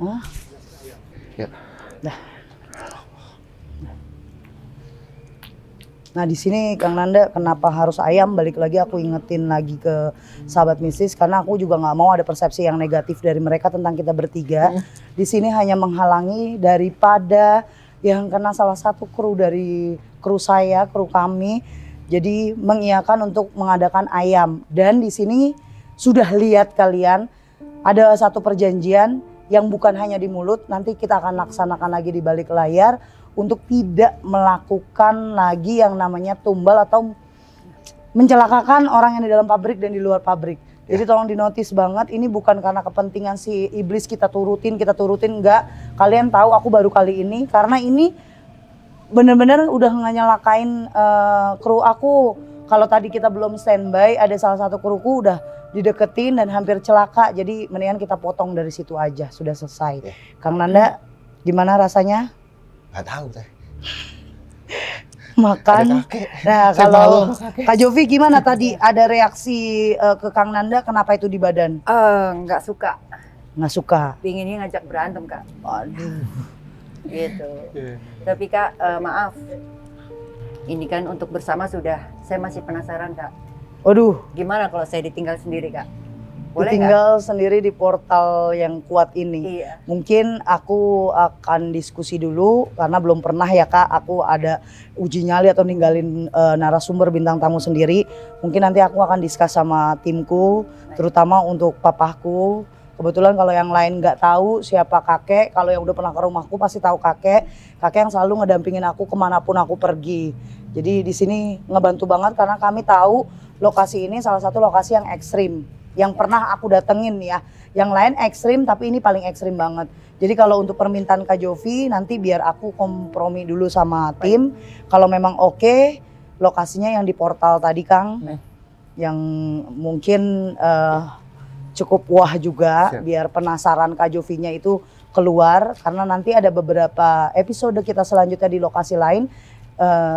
Hah?
Ya.
Dah. Nah di sini Kang Nanda kenapa harus ayam? Balik lagi aku ingetin lagi ke sahabat mistis karena aku juga nggak mau ada persepsi yang negatif dari mereka tentang kita bertiga. Di sini hanya menghalangi daripada yang kena salah satu kru dari kru saya, kru kami. Jadi mengiyakan untuk mengadakan ayam. Dan di sini sudah lihat kalian ada satu perjanjian yang bukan hanya di mulut, nanti kita akan laksanakan lagi di balik layar. Untuk tidak melakukan lagi yang namanya tumbal atau mencelakakan orang yang di dalam pabrik dan di luar pabrik. Jadi tolong dinotis banget, ini bukan karena kepentingan si iblis kita turutin enggak. Kalian tahu aku baru kali ini karena ini bener-bener udah nyelakain kru aku. Kalau tadi kita belum standby, ada salah satu kruku udah dideketin dan hampir celaka. Jadi mendingan kita potong dari situ aja, sudah selesai. Kang Nanda, gimana rasanya?
Gak tahu teh.
Makan. Nah kalau Kak Jovi gimana tadi ada reaksi ke Kang Nanda kenapa itu di badan?
Nggak suka.
Nggak suka.
Pinginnya ngajak berantem Kak.
Aduh.
Gitu. Tapi Kak maaf. Ini kan untuk bersama sudah. Saya masih penasaran Kak.
Waduh.
Gimana kalau saya ditinggal sendiri Kak? Boleh
tinggal sendiri di portal yang kuat ini.
Iya.
Mungkin aku akan diskusi dulu karena belum pernah ya Kak. Aku ada uji nyali atau ninggalin narasumber bintang tamu sendiri. Mungkin nanti aku akan diskus sama timku, terutama untuk papaku. Kebetulan kalau yang lain nggak tahu siapa kakek. Kalau yang udah pernah ke rumahku pasti tahu kakek. Kakek yang selalu ngedampingin aku kemanapun aku pergi. Jadi di sini ngebantu banget karena kami tahu lokasi ini salah satu lokasi yang ekstrim. Yang pernah aku datengin ya, yang lain ekstrim tapi ini paling ekstrim banget. Jadi kalau untuk permintaan Kak Jovi nanti biar aku kompromi dulu sama tim. Kalau memang oke, lokasinya yang di portal tadi Kang, yang mungkin cukup wah juga.
Siap.
Biar penasaran Kak Jovinya itu keluar karena nanti ada beberapa episode kita selanjutnya di lokasi lain.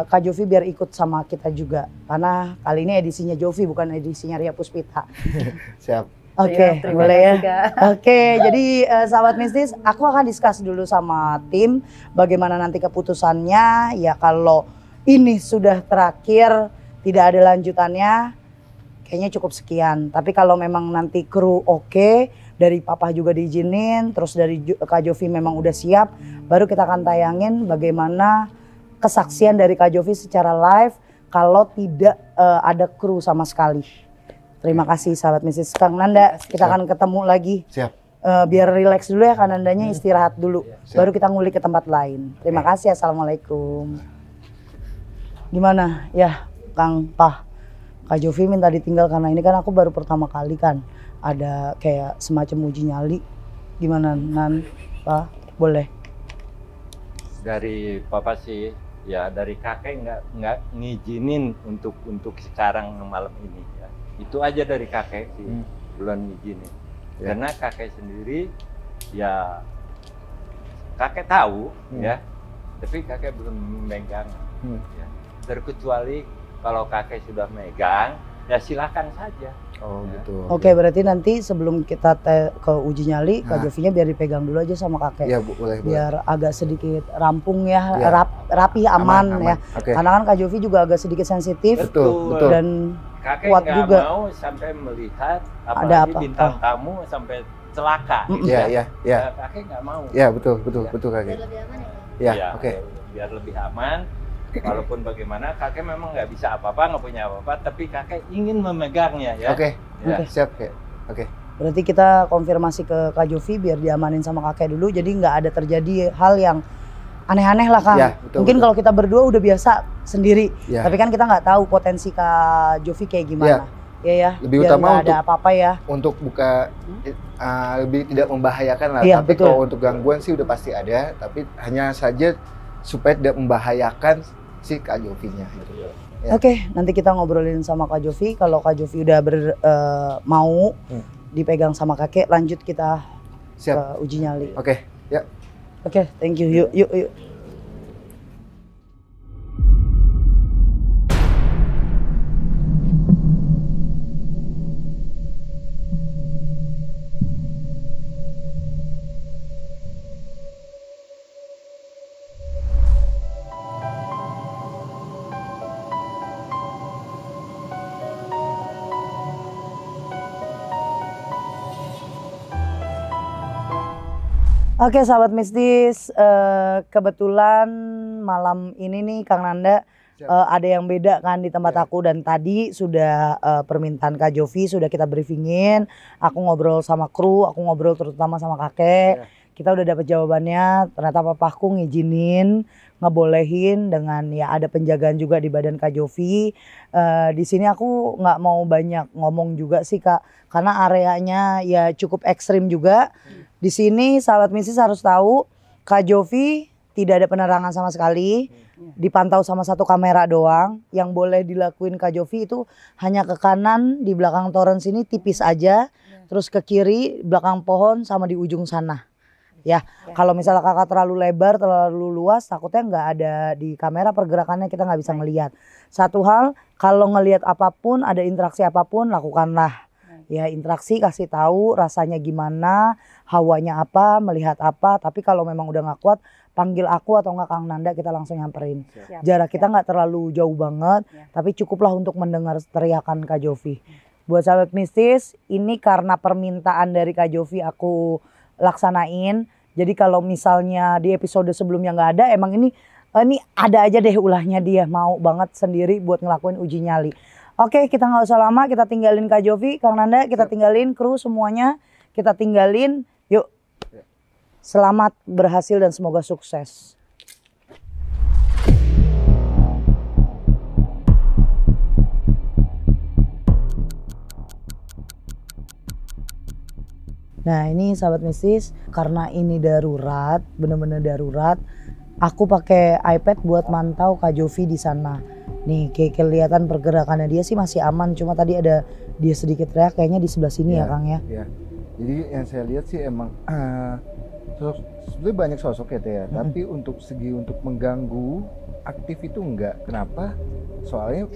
Kak Jovi biar ikut sama kita juga karena kali ini edisinya Jovi bukan edisinya Ria Puspita.
Siap.
Oke,
Terima
boleh ya.
kasih,
Oke, jadi sahabat mistis, aku akan diskus dulu sama tim bagaimana nanti keputusannya. Ya kalau ini sudah terakhir tidak ada lanjutannya, kayaknya cukup sekian. Tapi kalau memang nanti kru oke, dari Papa juga diizinin, terus dari Kak Jovi memang udah siap, baru kita akan tayangin bagaimana kesaksian dari Kak Jovi secara live kalau tidak ada kru sama sekali. Terima kasih sahabat mistis. Kang Nanda, kita akan ketemu lagi.
Siap.
Biar relax dulu ya Kang Nandanya, istirahat dulu.
Siap.
Baru kita ngulik ke tempat lain. Terima kasih, assalamualaikum. Gimana ya Kang Pah? Kak Jovi minta ditinggal karena ini kan aku baru pertama kali kan ada kayak semacam uji nyali. Gimana Nan? Pak, boleh?
Dari Papa sih, ya dari kakek nggak ngizinin untuk sekarang malam ini ya. Itu aja dari kakek sih, belum ngizinin.
Ya.
Karena kakek sendiri ya kakek tahu ya, tapi kakek belum megang. Ya. Terkecuali kalau kakek sudah megang, ya silakan saja.
Oh gitu.
Oke, berarti nanti sebelum kita ke uji nyali, Kak Jovinya biar dipegang dulu aja sama kakek.
Iya boleh.
Biar agak sedikit rampung ya,
Ya.
rapi, aman ya.
Oke.
Karena kan Kak Jovi juga agak sedikit sensitif
Betul.
dan
Kakek
kuat
nggak
juga.
mau sampai melihat
Ada
apalagi
apa?
bintang tamu sampai celaka.
Iya.
Kakek nggak mau.
Ya betul kakek. Ya,
Ya,
oke.
biar lebih aman. Walaupun bagaimana kakek memang nggak bisa apa-apa, nggak punya apa-apa, tapi kakek ingin memegangnya ya.
Oke.
Ya.
Siap kek. Oke.
berarti kita konfirmasi ke Kak Jovi biar diamanin sama kakek dulu. Jadi nggak ada terjadi hal yang aneh-aneh lah Kang.
Ya, betul,
Mungkin
betul.
kalau kita berdua udah biasa sendiri.
Ya.
Tapi kan kita nggak tahu potensi Kak Jovi kayak gimana. Ya ya.
Lebih
biar
utama
nggak ada
untuk-
apa-apa ya.
Untuk buka lebih tidak membahayakan lah.
Iya,
Tapi
betul.
kalau untuk gangguan sih udah pasti ada. Tapi hanya saja supaya tidak membahayakan si Kak Jovi-nya gitu. Ya.
Oke, nanti kita ngobrolin sama Kak Jovi. Kalau Kak Jovi udah mau dipegang sama kakek, lanjut kita
Siap.
ke uji nyali.
Oke, ya.
Oke, thank you. Yuk. Oke sahabat mistis, kebetulan malam ini nih Kang Nanda ada yang beda kan di tempat aku, dan tadi sudah permintaan Kak Jovi sudah kita briefingin, aku ngobrol sama kru, aku ngobrol terutama sama kakek, kita udah dapat jawabannya, ternyata papaku ngizinin, ngebolehin dengan ya ada penjagaan juga di badan Kak Jovi. Di sini aku nggak mau banyak ngomong juga sih Kak, karena areanya ya cukup ekstrim juga. Di sini sahabat mistis harus tahu Kak Jovi tidak ada penerangan sama sekali, dipantau sama satu kamera doang. Yang boleh dilakuin Kak Jovi itu hanya ke kanan di belakang toren sini tipis aja, terus ke kiri belakang pohon sama di ujung sana. Ya, kalau misalnya kakak terlalu lebar, terlalu luas, takutnya nggak ada di kamera pergerakannya, kita nggak bisa ngelihat. Satu hal, kalau ngelihat apapun, ada interaksi apapun, lakukanlah. Ya interaksi, kasih tahu rasanya gimana, hawanya apa, melihat apa. Tapi kalau memang udah nggak kuat, panggil aku atau nggak Kang Nanda, kita langsung nyamperin. Jarak kita nggak terlalu jauh banget, tapi cukuplah untuk mendengar teriakan Kak Jovi. Buat sahabat mistis, ini karena permintaan dari Kak Jovi aku laksanain. Jadi kalau misalnya di episode sebelumnya nggak ada, emang ini ada aja deh ulahnya, dia mau banget sendiri buat ngelakuin uji nyali. Oke, kita nggak usah lama, kita tinggalin Kak Jovi, Kang Nanda, kita tinggalin kru semuanya, kita tinggalin, yuk. Selamat berhasil dan semoga sukses. Nah ini sahabat mistis, karena ini darurat, bener-bener darurat, aku pakai iPad buat mantau Kak Jovi di sana. Nih kayak kelihatan pergerakannya dia sih masih aman, cuma tadi ada dia sedikit teriak kayaknya di sebelah sini ya Kang ya.
Iya. Jadi yang saya lihat sih emang sebenarnya banyak sosok ya Teh ya, tapi untuk segi untuk mengganggu aktif itu enggak. Kenapa? Soalnya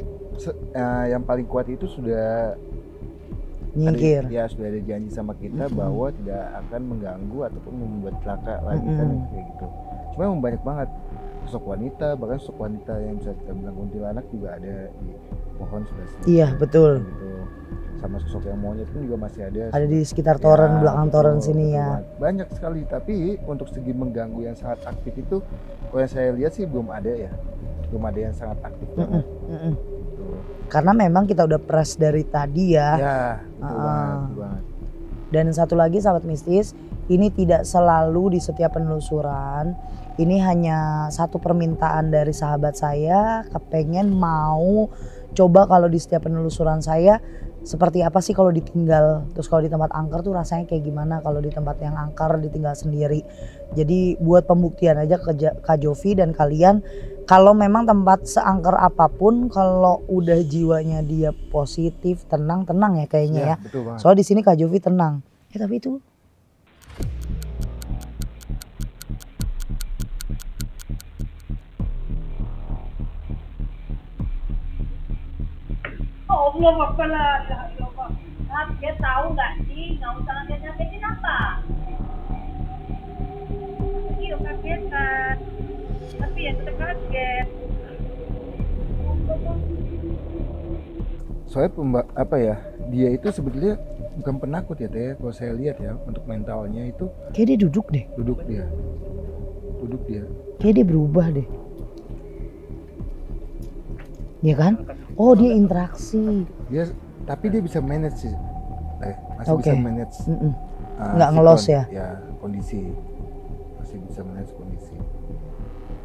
yang paling kuat itu sudah
nyingkir.
Sudah ada janji sama kita bahwa tidak akan mengganggu ataupun membuat celaka lagi kan kayak gitu. Cuma emang banyak banget sosok wanita, bahkan sosok wanita yang bisa kita bilang kuntilanak juga ada di pohon sebelah sini. Iya betul. Gitu. Sama sosok yang monyet pun juga masih ada.
Ada di sekitar toren, belakang toren sini ya.
Banyak sekali, tapi untuk segi mengganggu yang sangat aktif itu, kalau yang saya lihat sih belum ada ya, belum ada yang sangat aktif banget.
Karena memang kita udah press dari tadi ya.
Ya, betul banget.
Dan satu lagi sahabat mistis, ini tidak selalu di setiap penelusuran. Ini hanya satu permintaan dari sahabat saya, kepengen mau coba kalau di setiap penelusuran saya seperti apa sih kalau ditinggal. Terus kalau di tempat angker tuh rasanya kayak gimana kalau di tempat yang angker ditinggal sendiri. Jadi buat pembuktian aja ke Kak Jovi dan kalian, kalau memang tempat seangker apapun, kalau udah jiwanya dia positif, tenang ya kayaknya ya. Soal di sini Kak Jovi tenang. Tapi itu
Allah pala, dia tahu nggak sih nggak usah ngagetin apa? Iya kagetan, tapi ya tetap kaget.
Soalnya dia itu sebetulnya bukan penakut ya Teh, kalau saya lihat ya untuk mentalnya itu.
Kayak dia duduk deh.
Duduk dia.
Kayak dia berubah deh. Iya kan? Oh dia interaksi.
Tapi dia bisa manage sih. Masih bisa manage.
Nggak ngelos ya?
Ya kondisi. Masih bisa manage kondisi.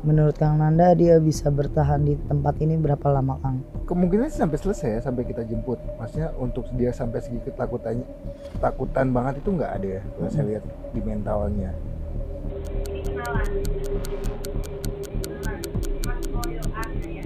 Menurut Kang Nanda dia bisa bertahan di tempat ini berapa lama Kang?
Kemungkinan sampai selesai ya, sampai kita jemput. Maksudnya untuk dia sampai sedikit takutan banget itu nggak ada ya. Kalau saya lihat di mentalnya.
Ini kenalan. Mas Moyo ada ya.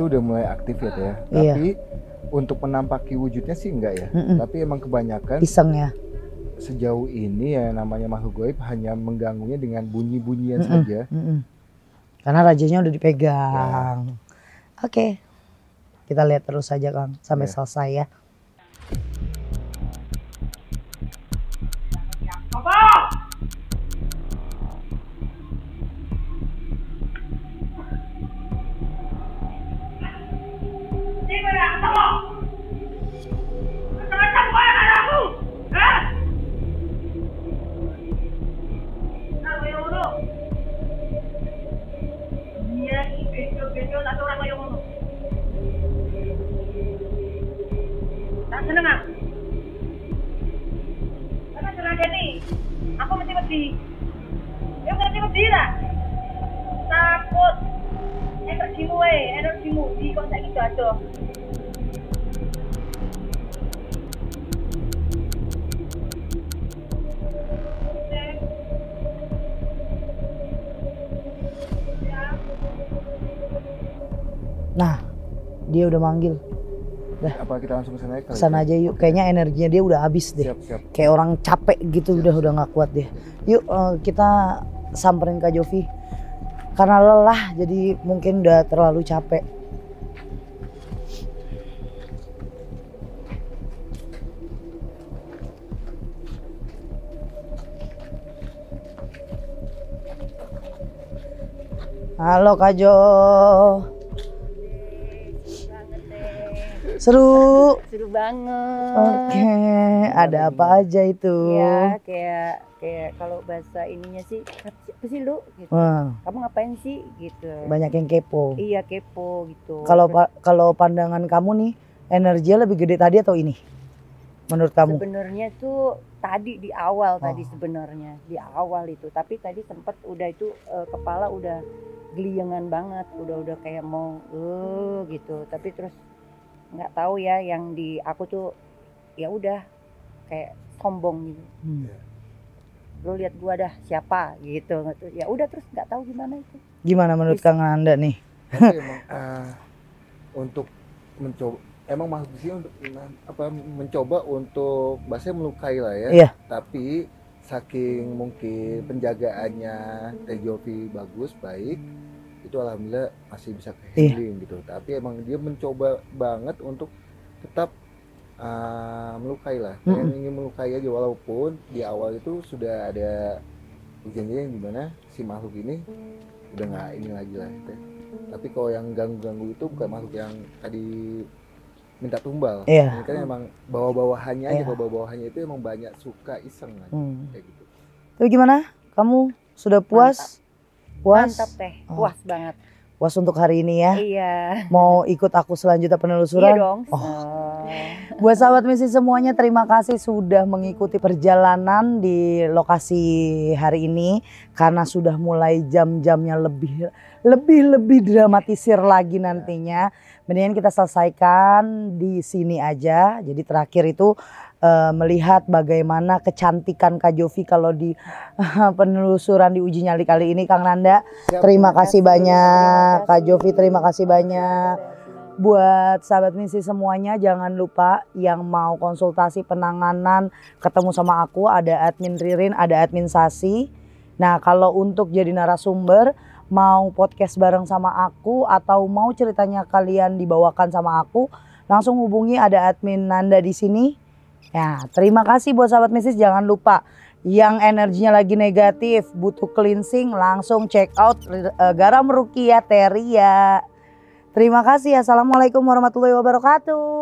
itu udah mulai aktif ya Teh.
Iya.
Tapi untuk menampaki wujudnya sih enggak ya. Tapi emang kebanyakan
Iseng ya.
sejauh ini ya namanya makhluk gaib hanya mengganggunya dengan bunyi-bunyian saja.
Karena rajanya udah dipegang. Oke. Kita lihat terus saja Kang sampai selesai ya.
Takut energimu di kok saiki jatuh.
Nah, dia udah manggil.
Apa kita langsung ke sana ya?
Kesana aja yuk. Kayaknya energinya dia udah habis deh.
Siap.
Kayak orang capek gitu, udah nggak kuat deh. Yuk kita samperin Kak Jovi. Karena lelah jadi mungkin udah terlalu capek. Halo Kak Jo. Seru.
Seru banget.
Oke, ada apa aja itu?
Ya kayak kalau bahasa ininya sih apa sih lu gitu. Kamu ngapain sih gitu.
Banyak yang kepo.
Iya kepo gitu.
Kalau pandangan kamu nih, energinya lebih gede tadi atau ini? Menurut kamu?
Sebenarnya tuh tadi di awal tadi sebenarnya di awal itu, tapi tadi sempat udah itu kepala udah geliyengan banget, udah kayak mau gitu, tapi terus nggak tahu ya yang di aku tuh ya udah kayak sombong gitu. Lo lihat gua dah siapa gitu, ya udah terus nggak tahu gimana itu.
Gimana menurut Kang Anda nih?
Tapi emang untuk mencoba, emang makhluk di sini untuk mencoba untuk bahasanya melukai lah ya.
Iya.
Tapi saking mungkin penjagaannya Teh Jovi baik, itu alhamdulillah masih bisa handling gitu. Tapi emang dia mencoba banget untuk tetap melukai lah. Yang ingin melukai aja, walaupun di awal itu sudah ada ujian-ujian yang dimana si makhluk ini udah nggak ini lagi lah. Tapi kalau yang ganggu-ganggu itu bukan makhluk yang tadi minta tumbal. Ini kan emang bawa-bawahannya aja, bawa-bawahannya itu emang banyak suka iseng aja, kayak gitu.
Tapi gimana? Kamu sudah puas? Puas?
Mantap Teh, puas banget.
Puas untuk hari ini ya?
Iya.
Mau ikut aku selanjutnya penelusuran?
Iya dong.
Buat sahabat misi semuanya, terima kasih sudah mengikuti perjalanan di lokasi hari ini. Karena sudah mulai jam-jamnya lebih dramatisir lagi nantinya. Mendingan kita selesaikan di sini aja. Jadi terakhir itu melihat bagaimana kecantikan Kak Jovi kalau di penelusuran di uji nyali kali ini. Kang Nanda, terima kasih banyak. Kak Jovi, terima kasih banyak. Buat sahabat misi semuanya, jangan lupa yang mau konsultasi penanganan ketemu sama aku, ada admin Ririn, ada admin Sasi. Nah, kalau untuk jadi narasumber, mau podcast bareng sama aku atau mau ceritanya kalian dibawakan sama aku, langsung hubungi, ada admin Nanda di sini. Ya, terima kasih buat sahabat mistis. Jangan lupa yang energinya lagi negatif, butuh cleansing, langsung check out Garam Ruqyah Teria. Terima kasih. Assalamualaikum warahmatullahi wabarakatuh.